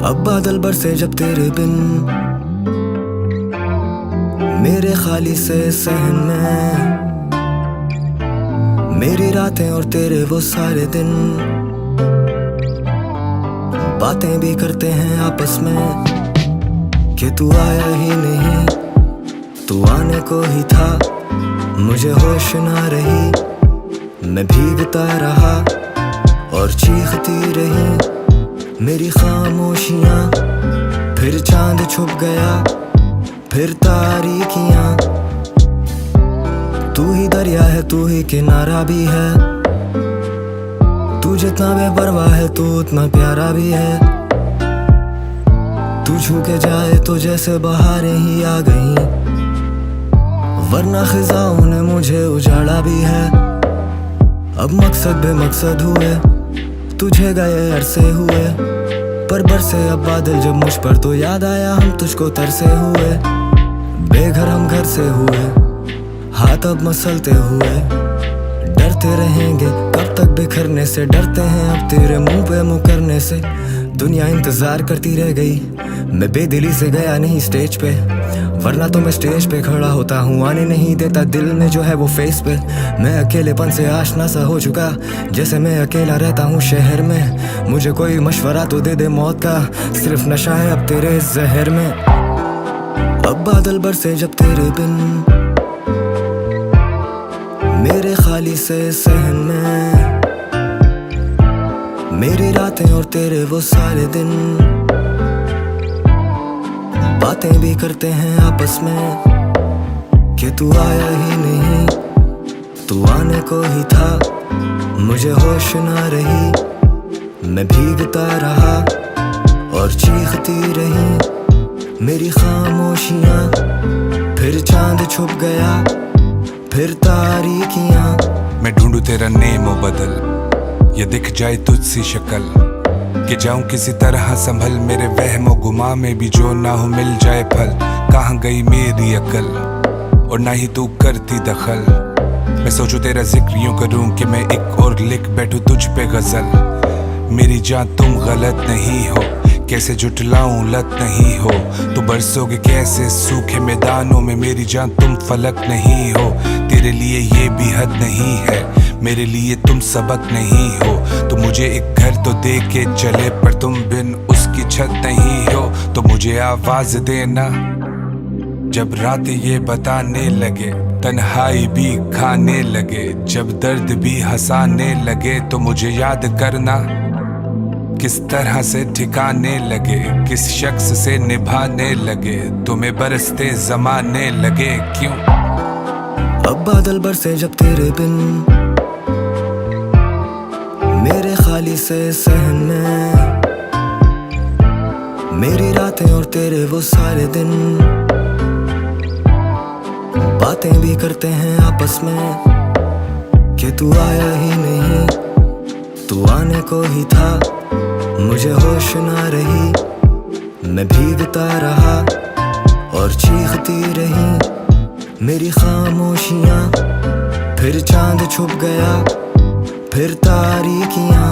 अब बादल बरसे जब तेरे बिन मेरे खाली से सहन में, मेरी रातें और तेरे वो सारे दिन बातें भी करते हैं आपस में कि तू आया ही नहीं, तू आने को ही था, मुझे होश ना रही, मैं भीगता रहा और चीखती रही मेरी खामोशियाँ। फिर चांद छुप गया, फिर तारीकियाँ, तू ही दरिया है, तू ही किनारा भी है, तू जितना बेपरवाह है तू उतना प्यारा भी है। तू छू के जाए तो जैसे बहारें ही आ गईं, वरना खिजाओं ने मुझे उजाड़ा भी है। अब मकसद बेमकसद हुए, तुझे गए अरसे हुए, पर बरसे अब बादल जब मुझ पर तो याद आया हम तुझको तरसे हुए। बेघर हम घर से हुए, हाथ अब मसलते हुए, डरते रहेंगे कब तक बिखरने से, डरते हैं अब तेरे मुंह पे मुकरने से। दुनिया इंतजार करती रह गई, मैं बेदिली से गया नहीं स्टेज पे, वरना तो मैं स्टेज पे खड़ा होता हूँ, आने नहीं देता दिल में जो है वो फेस पे। मैं अकेलेपन से आशना सा हो चुका, जैसे मैं अकेला रहता हूँ शहर में, मुझे कोई मशवरा तो दे दे मौत का, सिर्फ नशा है अब तेरे इस जहर में। अब बादल बरसे जब तेरे बिन मेरे खाली से सहन में, मेरी रातें और तेरे वो सारे दिन बातें भी करते हैं आपस में कि तू आया ही नहीं, तू आने को ही था, मुझे होश ना रही, मैं भीगता रहा और चीखती रही मेरी खामोशियाँ। फिर चांद छुप गया, फिर तारीकियाँ, मैं ढूंढूं तेरा नेम ओ बदल, ये दिख जाए तुझसी शक्ल, कि जाऊं किसी तरह संभल, मेरे वहमो गुमा में भी जो ना हो मिल जाए फल। कहाँ गई मेरी अकल और ना ही तू करती दखल, मैं सोचूं तेरा जिक्र यूं करूं कि मैं एक और लिख बैठूं तुझ पे गजल। मेरी जान तुम गलत नहीं हो, कैसे जुटलाऊं लत नहीं हो, तो बरसोगे कैसे सूखे मैदानों में, मेरी जान तुम फलक नहीं हो। तेरे लिए ये भी हद नहीं है, मेरे लिए तुम सबक नहीं हो, तो मुझे एक घर तो दे के चले, पर तुम बिन उसकी छत नहीं हो। तो मुझे आवाज देना जब रात ये बताने लगे, तन्हाई भी खाने लगे, जब दर्द भी हंसाने लगे, तो मुझे याद करना किस तरह से ठिकाने लगे, किस शख्स से निभाने लगे, तुम्हें बरसते जमाने लगे क्यों। अब बादल बरसे जब तेरे बिन मेरे खाली से सहन में, मेरी रातें और तेरे वो सारे दिन बातें भी करते हैं आपस में कि तू आया ही नहीं, तू आने को ही था, मुझे होश ना रही, मैं भीगता रहा और चीखती रही मेरी खामोशियाँ। फिर चांद छुप गया, फिर तारीकियाँ,